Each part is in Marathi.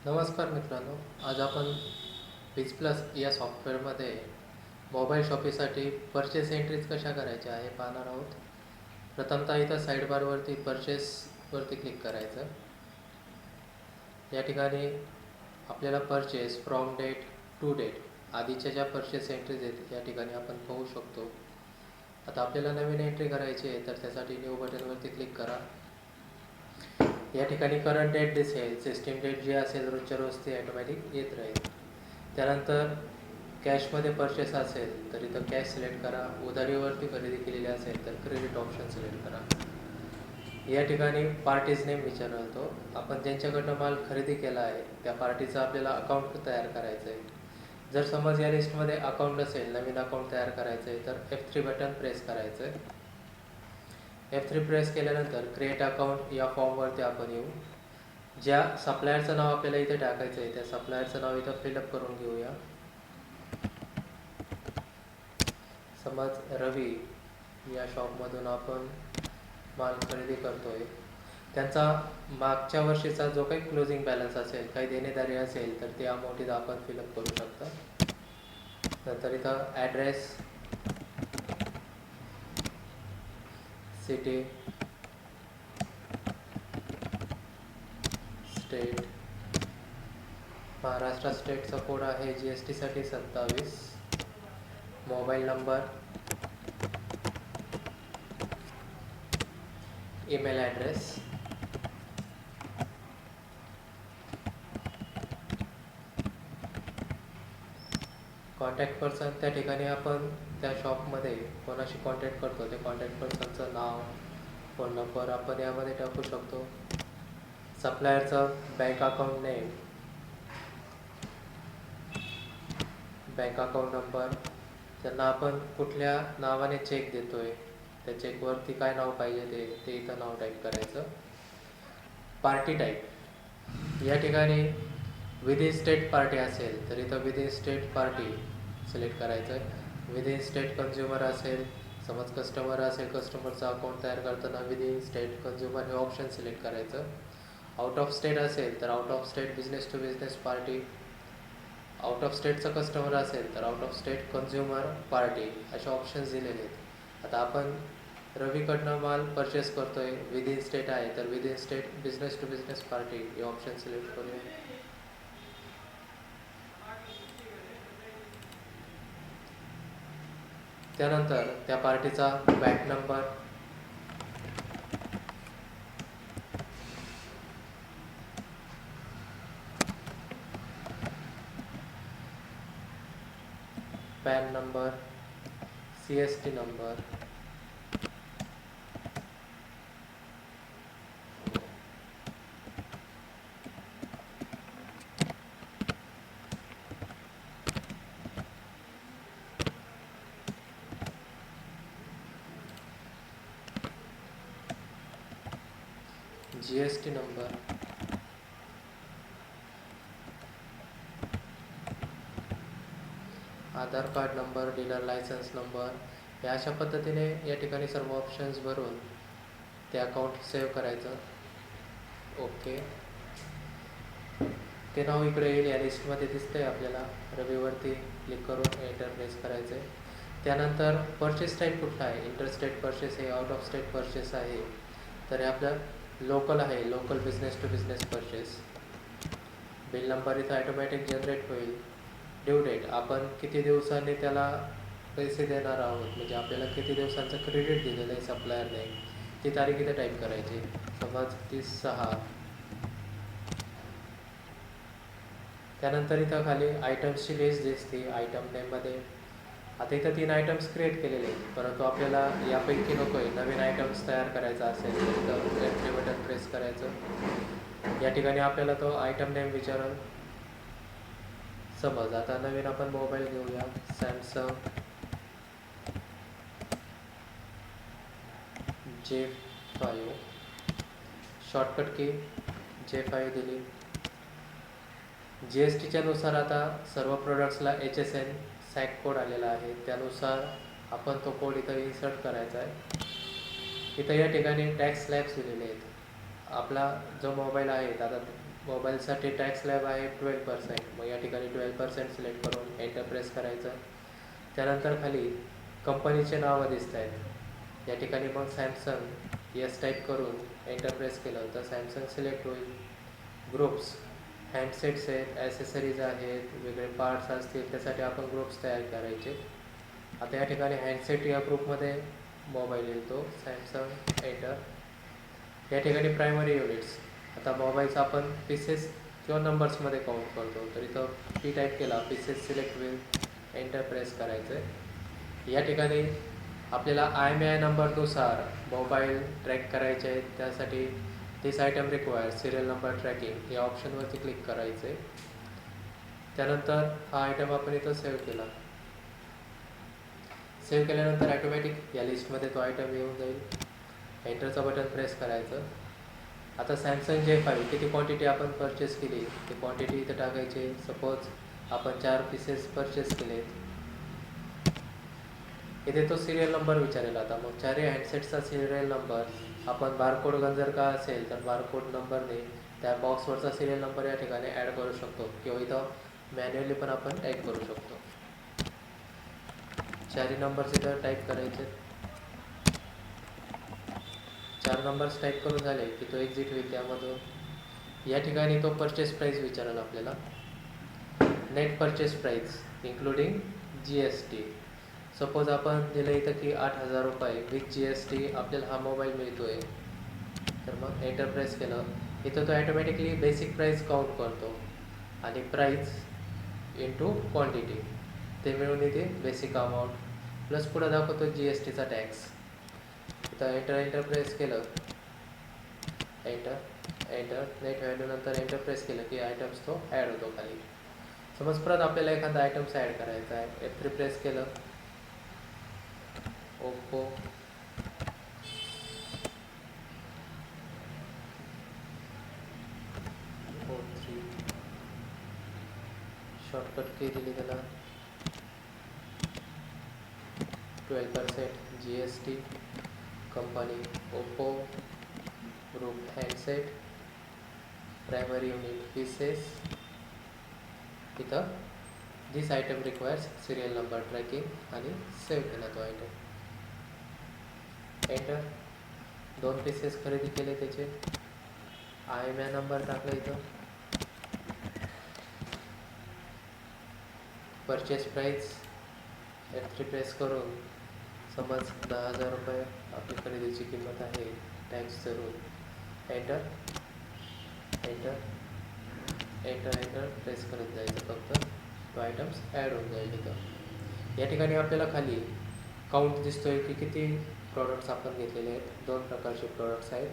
नमस्कार मित्रांनो, आज आपण वीज प्लस या सॉफ्टवेअरमध्ये मोबाईल शॉपिंगसाठी परचेस एंट्रीज कशा करायच्या हे पाहणार आहोत. प्रथमतः इथं साईड बारवरती परचेसवरती क्लिक करायचं. या ठिकाणी आपल्याला purchase from date to date आधीच्या ज्या परचेस एंट्रीज आहेत या ठिकाणी आपण पाहू शकतो. आता आपल्याला नवीन एंट्री करायची आहे तर त्यासाठी न्यू बटनवरती क्लिक करा. या ठिकाणी करंट डेट दिसेल, सिस्टीम डेट जी असेल रोजच्या रोज ती ॲटोमॅटिक येत राहील. त्यानंतर कॅशमध्ये परचेस असेल तर इथं कॅश सिलेक्ट करा. उधारीवरती खरेदी केलेली असेल तर क्रेडिट ऑप्शन सिलेक्ट करा. या ठिकाणी पार्टीज नेम विचारतो. आपण ज्यांच्याकडनं माल खरेदी केला आहे त्या पार्टीचं आपल्याला अकाउंट तयार करायचं आहे. जर समज या लिस्टमध्ये अकाउंट नसेल, नवीन अकाउंट तयार करायचं आहे तर F3 बटन प्रेस करायचं आहे. F3 प्रेस केल्यानंतर क्रिएट अकाउंट या फॉर्मवरती आपण येऊ. ज्या सप्लायरचं नाव आपल्याला इथे टाकायचं आहे त्या सप्लायरचं नाव इथं फिलअप करून घेऊया. समज रवी या शॉपमधून आपण माल खरेदी करतोय. त्यांचा मागच्या वर्षीचा जो काही क्लोजिंग बॅलन्स असेल, काही देणेदारी असेल तर ते अमाऊंट इथं आपण फिलअप करू शकता. नंतर इथं ॲड्रेस, सिटी, स्टेट, महाराष्ट्र स्टेटचा कोड आहे GST साठी 27. Mobile number, email address, contact person. त्या ठिकाणी आपण त्या शॉपमध्ये कोणाशी कॉन्टॅक्ट करतो ते कॉन्टॅक्ट पर्सनचं नाव, फोन नंबर आपण यामध्ये टाकू शकतो. सप्लायरचं bank account name, bank account number, त्यांना आपण कुठल्या नावाने चेक देतोय त्या चेकवरती काय नाव पाहिजे ते इथं नाव टाईप करायचं. पार्टी टाईप, या ठिकाणी विदिन स्टेट पार्टी असेल तर इथं विदिन स्टेट पार्टी सिलेक्ट करायचं. विदिन स्टेट कन्झ्युमर असेल, समज कस्टमर असेल, कस्टमरचा अकाउंट तयार करताना विदिन स्टेट कन्झ्युमर हे ऑप्शन सिलेक्ट करायचं. आउट ऑफ स्टेट असेल तर out of state business to business party, out of स्टेटचा कस्टमर असेल तर out of state consumer party असे ऑप्शन्स दिलेले आहेत. आता आपण रवीकडनं माल परचेस करतोय, विदिन स्टेट आहे तर within state business to business party हे ऑप्शन सिलेक्ट करूया. त्यानंतर त्या पार्टीचा bank number, pan number, CST number, GST number, Aadhaar card number, dealer license number, या अशा पद्धतीने या ठिकाणी सर्व ऑप्शन्स भरून ते अकाउंट सेव्ह करायचं. ओके, ते नाव इकडे येईल, या लिस्टमध्ये दिसतंय आपल्याला. रवीवरती क्लिक करून एंटर प्रेस करायचं आहे. त्यानंतर परचेस टाईप कुठला आहे, इंटरस्टेट परचेस आहे, आउट ऑफ स्टेट परचेस आहे तर हे आपलं लोकल आहे, local business to business purchase. Bill number इथं ॲटोमॅटिक जनरेट होईल. ड्यू डेट, आपण किती दिवसांनी त्याला पैसे देणार आहोत, म्हणजे आपल्याला किती दिवसांचं क्रेडिट दिलेलं आहे सप्लायरने ती तारीख इथे टाईप करायची. समज 30/6. त्यानंतर इथं खाली आयटम्सची लिस्ट दिसते आयटम नेममध्ये. आता इथं 3 आयटम्स क्रिएट केलेले आहेत, परंतु आपल्याला यापैकी नको आहे, नवीन आयटम्स तयार करायचा असेल तर इथं F3 बटन प्रेस करायचं. या ठिकाणी आपल्याला तो आयटम नेम विचारेल. समज आता नवीन आपण मोबाईल घेऊया, सॅमसंग J5, शॉर्टकट की J5 दिली. GSTच्या नुसार आता सर्व प्रोडक्ट्सला HSN सॅक कोड आलेला आहे, त्यानुसार आपण तो कोड इथं इन्सर्ट करायचा आहे. इथं या ठिकाणी टॅक्स स्लॅब्स दिलेले आहेत. आपला जो मोबाईल आहे आता मोबाईलसाठी टॅक्स स्लॅब आहे 12%. मग या ठिकाणी 12% सिलेक्ट करून एंटर प्रेस करायचं. त्यानंतर खाली कंपनीचे नावं दिसत आहेत. या ठिकाणी मग सॅमसंग यस टाईप करून एंटर प्रेस केलं तर सॅमसंग सिलेक्ट होईल. ग्रुप्स हँडसेट्स आहेत, ॲसेसरीज आहेत, वेगळे पार्ट्स असतील त्यासाठी आपण ग्रुप्स तयार करायचे. आता या ठिकाणी हँडसेट या ग्रुपमध्ये मोबाईल येईल तो सॅमसंग एंटर. या ठिकाणी प्रायमरी युनिट्स, आता मोबाईलचा आपण पीसेस किंवा नंबर्समध्ये काउंट करतो तर इथं पी टाईप केला, पीसेस सिलेक्ट होईल, एंटर प्रेस करायचं आहे. या ठिकाणी आपल्याला IMEI नंबरनुसार मोबाईल ट्रॅक करायचे आहेत. त्यासाठी this item require serial number tracking या ऑप्शनवरती क्लिक करायचं आहे. त्यानंतर हा आयटम आपण इथं सेव्ह केला. सेव्ह केल्यानंतर ॲटोमॅटिक या लिस्टमध्ये तो आयटम येऊन जाईल. एंटरचं बटन प्रेस करायचं. आता सॅमसंग J5 किती क्वांटिटी आपण परचेस केली ती क्वांटिटी इथं टाकायची. सपोज आपण 4 पीसेस परचेस केलेत. इथे तो सिरियल नंबर विचारेल. आता मग 4 हँडसेटचा सिरियल नंबर आपण बारकोड गन जर का असेल तर बारकोड नंबरने त्या बॉक्सवरचा सिरियल नंबर या ठिकाणी ॲड करू शकतो किंवा इथं मॅन्युअली पण आपण टाईप करू शकतो. 4 नंबर्स इथं टाईप करायचे. 4 नंबर्स टाईप करून झाले की तो एक्झिट होईल. त्यामधून या ठिकाणी तो परचेस प्राईस विचारेल आपल्याला. Net purchase price including GST. Suppose आपण दिलं इथं की 8,000 रुपये विथ GST आपल्याला हा मोबाईल मिळतो आहे. तर मग एंटर प्रेस केलं. इथं तो ॲटोमॅटिकली बेसिक प्राईस काउंट करतो आणि प्राईस इंटू क्वांटिटी ते मिळून इथे बेसिक अमाऊंट प्लस पुढं दाखवतो GSTचा टॅक्स. इथं एंटर प्रेस केलं, एंटर नेट व्हॅल्यू नंतर एंटर प्रेस केलं की आयटम्स तो ॲड होतो खाली. समज परत आपल्याला एखादा आयटम्स ॲड करायचा आहे. F3 प्रेस केलं. ओप्पो O3 शॉर्टकट की दिली त्याला 12% GST, company Oppo, group handset, primary unit pieces. इथं this item requires serial number tracking आणि सेव्ह केला तो आयटम. एंटर. 2 पीसेस खरेदी केले त्याचे. IMEI नंबर टाकला इथं. परचेस प्राईस F3 प्रेस करून समज 10,000 रुपये आपली खरेदीची किंमत आहे टॅक्स धरून. एंटर प्रेस करत जायचं. फक्त तो आयटम्स ॲड होऊन जाईल इथं. या ठिकाणी आपल्याला खाली काउंट दिसतोय की किती प्रॉडक्ट्स आपण घेतलेले आहेत. 2 प्रकारचे प्रॉडक्ट्स आहेत.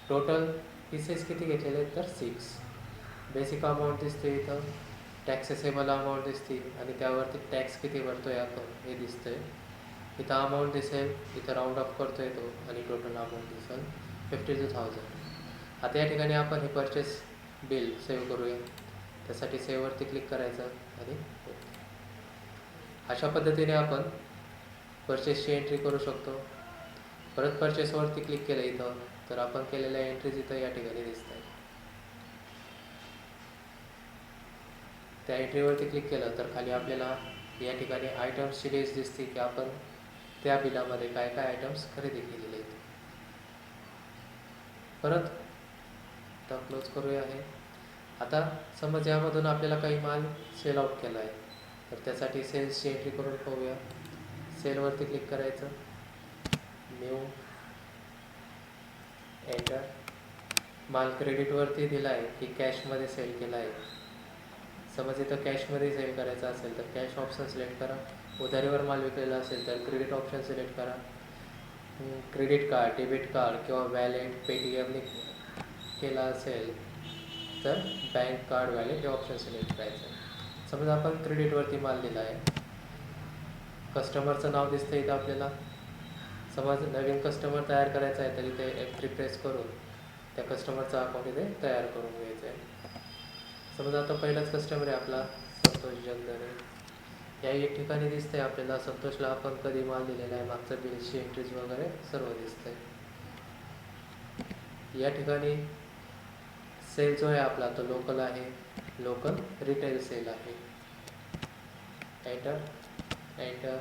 टोटल पीसेस किती घेतलेले आहेत तर 6. बेसिक अमाऊंट दिसते इथं, टॅक्सेसेबल अमाऊंट दिसते आणि त्यावरती टॅक्स किती भरतोय आपण हे दिसतंय. इथं अमाऊंट दिसेल, इथं राऊंड ऑफ करतो येतो आणि टोटल अमाऊंट दिसेल 52,000. आता या ठिकाणी आपण हे परचेस बिल सेव्ह करूया. त्यासाठी सेव्हवरती क्लिक करायचं आणि अशा पद्धतीने आपण परचेसची एंट्री करू शकतो. परत परचेसवरती क्लिक केलं इथं तर आपण केलेल्या एंट्रीज इथं या ठिकाणी दिसत आहेत. त्या एंट्रीवरती क्लिक केलं तर खाली आपल्याला या ठिकाणी आयटम्सची लिस्ट दिसते की आपण त्या बिलामध्ये काय काय आयटम्स खरेदी केलेले आहेत. परत आता क्लोज करूया हे. आता समज यामधून आपल्याला काही माल सेल आउट केला आहे तर त्यासाठी सेल्सची एंट्री करून पाहूया. सेलवरती क्लिक करायचं, न्यू, एंटर. माल क्रेडिटवरती दिला आहे की कॅशमध्ये सेल केला आहे. समज इथं कॅशमध्ये सेल करायचा असेल तर कॅश ऑप्शन सिलेक्ट करा. उधारीवर माल विकलेला असेल तर क्रेडिट ऑप्शन सिलेक्ट करा. क्रेडिट कार्ड, डेबिट कार्ड किंवा वॅलेट पेटीएमने केला असेल तर बँक कार्ड, वॅलेट हे ऑप्शन सिलेक्ट करायचं. समज आपण क्रेडिटवरती माल दिला आहे. कस्टमरचं नाव दिसतं इथं आपल्याला. समज नवीन कस्टमर तयार करायचा आहे तर इथे F3 प्रेस करून त्या कस्टमरचा अकाउंट इथे तयार करून घ्यायचं आहे. समज आता पहिलाच कस्टमर आहे आपला संतोष जगदरे. या एक ठिकाणी दिसतंय आपल्याला संतोषला आपण कधी माल दिलेला आहे, मागचं बिलची एंट्रीज वगैरे सर्व दिसतंय. या ठिकाणी सेल जो आहे आपला तो लोकल आहे, लोकल रिटेल सेल आहे. एंटर. एंटर.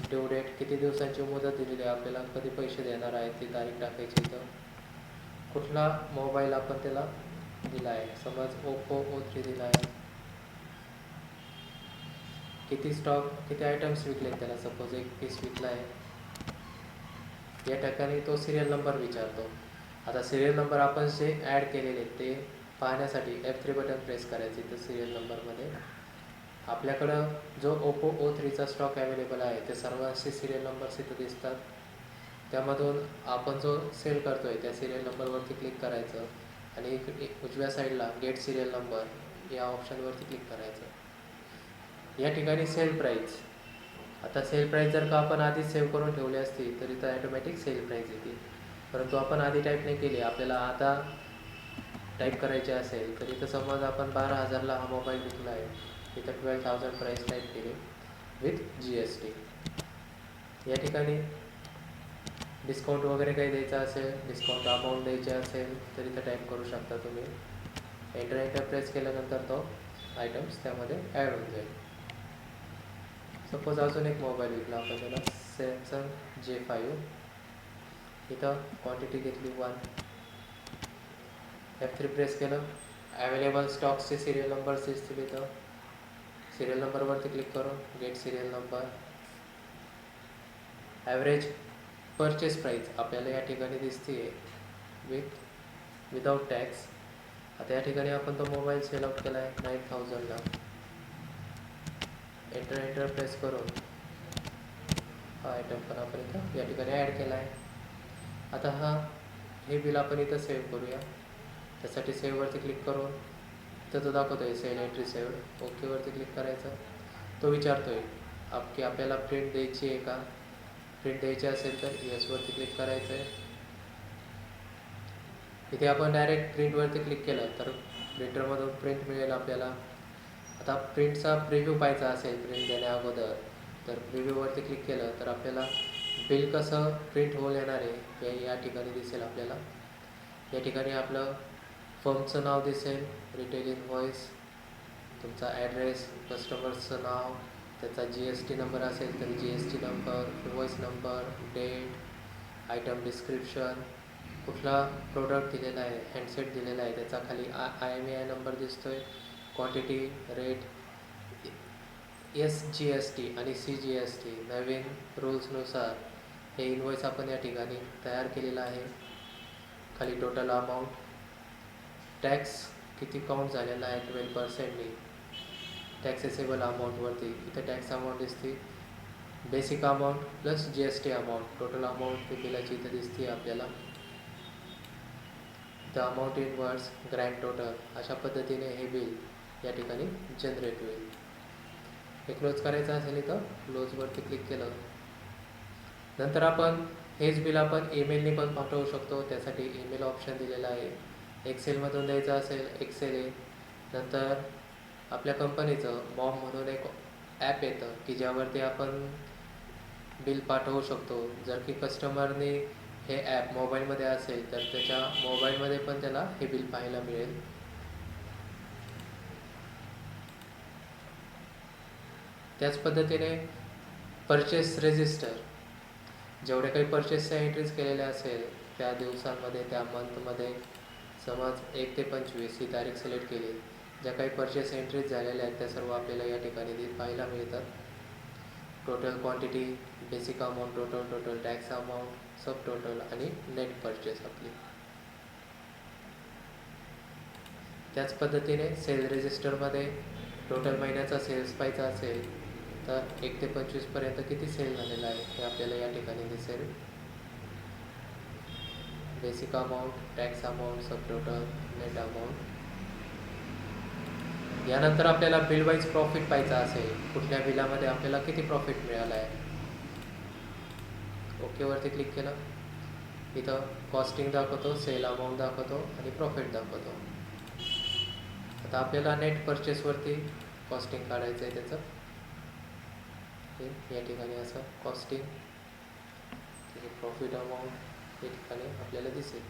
ड्यू डेट, किती दिवसांची मुदत दिलेली आहे आपल्याला, कधी पैसे देणार आहे ती तारीख टाकायची. इथं कुठला मोबाईल आपण त्याला दिला आहे, समज ओप्पो O3 दिला आहे. किती स्टॉक, किती आयटम्स विकलेत त्याला, सपोज 1 पीस विकला आहे. या ठिकाणी तो सिरियल नंबर विचारतो. आता सिरियल नंबर आपण जे ॲड केलेले ते पाहण्यासाठी F3 बटन प्रेस करायचे. तर सिरियल नंबरमध्ये आपल्याकडं जो ओप्पो O3चा स्टॉक अवेलेबल आहे ते सर्वांचे सिरियल नंबर्स इथं दिसतात. त्यामधून आपण जो सेल करतो आहे त्या सिरियल नंबरवरती क्लिक करायचं आणि उजव्या साईडला गेट सिरियल नंबर या ऑप्शनवरती क्लिक करायचं. या ठिकाणी सेल प्राईस, आता सेल प्राईस जर का आपण आधीच सेव्ह करून ठेवली असती तर इथं ॲटोमॅटिक सेल प्राईस येते, परंतु आपण आधी टाईप नाही केली. आपल्याला आता टाईप करायचे असेल तर इथं समज आपण 12,000ला हा मोबाईल विकला आहे, इथं 12,000 प्राईस टाईप केली विथ GST. या ठिकाणी डिस्काउंट वगैरे काही द्यायचं असेल, डिस्काउंट अमाऊंट द्यायची असेल तर इथं टाईप करू शकता तुम्ही. एंटर प्रेस केल्यानंतर तो आयटम्स त्यामध्ये ॲड होऊन जाईल. सपोज अजून एक मोबाईल विकला आपण त्याला, सॅमसंग J5. इथं क्वांटिटी घेतली 1. F3 प्रेस केलं, अवेलेबल स्टॉक्सचे सिरियल नंबर्स दिसतील. इथं सिरियल नंबरवरती क्लिक करून get serial number. Average purchase price आपल्याला या ठिकाणी दिसते विदाउट टॅक्स. आता या ठिकाणी आपण तो मोबाईल सिलेक्ट केला आहे 9,000ला. एंटर प्रेस करून हा आयटम पण आपण इथं या ठिकाणी ॲड केला आहे. आता हे बिल आपण इथं सेव्ह करूया. त्यासाठी सेव्हवरती क्लिक करून इथं तो दाखवतो आहे सेल एंट्री सेव्ह. ओकेवरती क्लिक करायचं. तो विचारतो आहे की आपल्याला प्रिंट द्यायची आहे का. प्रिंट द्यायची असेल तर येसवरती क्लिक करायचं आहे. इथे आपण डायरेक्ट प्रिंटवरती क्लिक केलं तर प्रिंटरमधून प्रिंट मिळेल आपल्याला. आता प्रिंटचा प्रिव्ह्यू पाहायचा असेल प्रिंट देण्या अगोदर तर प्रिव्ह्यूवरती क्लिक केलं तर आपल्याला बिल कसं प्रिंट होऊन येणार आहे हे या ठिकाणी दिसेल आपल्याला. या ठिकाणी आपलं फर्मचं नाव दिसेल, रिटेल इनव्हॉइस, तुमचा ॲड्रेस, कस्टमरचं नाव, त्याचा GST नंबर असेल तर GST number, invoice number, date, item description, कुठला प्रोडक्ट दिलेला आहे, हँडसेट दिलेला आहे त्याचा खाली IMEI नंबर दिसतो आहे, क्वांटिटी, रेट, SGST आणि CGST नवीन रूल्सनुसार हे इनव्हॉइस आपण या ठिकाणी तयार केलेला आहे. खाली टोटल अमाऊंट, टॅक्स किती काउंट झालेला आहे 12%नी, टॅक्सेसेबल अमाऊंटवरती इथं टॅक्स अमाऊंट दिसते, basic amount plus GST amount, total amount बिलाची इथं दिसते आपल्याला. The amount inverse, grand total, अशा पद्धतीने हे बिल या ठिकाणी जनरेट होईल. हे क्लोज करायचं असेल तर क्लोजवरती क्लिक केलं. नंतर आपण हेच बिल आपण ईमेलने पण पाठवू शकतो. त्यासाठी ईमेल ऑप्शन दिलेला आहे. एक्सेलमधून द्यायचं असेल एक्सेल आहे. नंतर आपल्या कंपनीचं मॉम म्हणून एक ॲप येतं की ज्यावरती आपण बिल पाठवू शकतो. जर की कस्टमरने हे ॲप मोबाईलमध्ये असेल तर त्याच्या मोबाईलमध्ये पण त्याला हे बिल पाहायला मिळेल. त्याच पद्धतीने परचेस रजिस्टर, जेवढे काही परचेसच्या एंट्रीज केलेल्या असेल त्या दिवसांमध्ये, त्या मंथमध्ये, समज 1 ते 25 ही तारीख सिलेक्ट केली, ज्या काही परचेस एंट्रीज झालेल्या आहेत त्या सर्व आपल्याला या ठिकाणी पाहायला मिळतात. Total quantity, basic amount, total tax amount, sub total आणि नेट परचेस आपली. त्याच पद्धतीने सेल रजिस्टरमध्ये टोटल महिन्याचा सेल्स पाहायचा असेल तर 1 ते 25पर्यंत किती सेल झालेला आहे हे आपल्याला या ठिकाणी दिसेल. Basic amount, tax amount, sub total, net amount. यानंतर आपल्याला बिल वाईज प्रॉफिट पाहायचा असेल, कुठल्या बिलामध्ये आपल्याला किती प्रॉफिट मिळाला आहे. ओकेवरती क्लिक केलं. इथं कॉस्टिंग दाखवतो, सेल अमाऊंट दाखवतो आणि प्रॉफिट दाखवतो. आता आपल्याला नेट परचेसवरती कॉस्टिंग काढायचं आहे त्याचं. या ठिकाणी असं कॉस्टिंग, प्रॉफिट अमाऊंट या ठिकाणी आपल्याला दिसेल.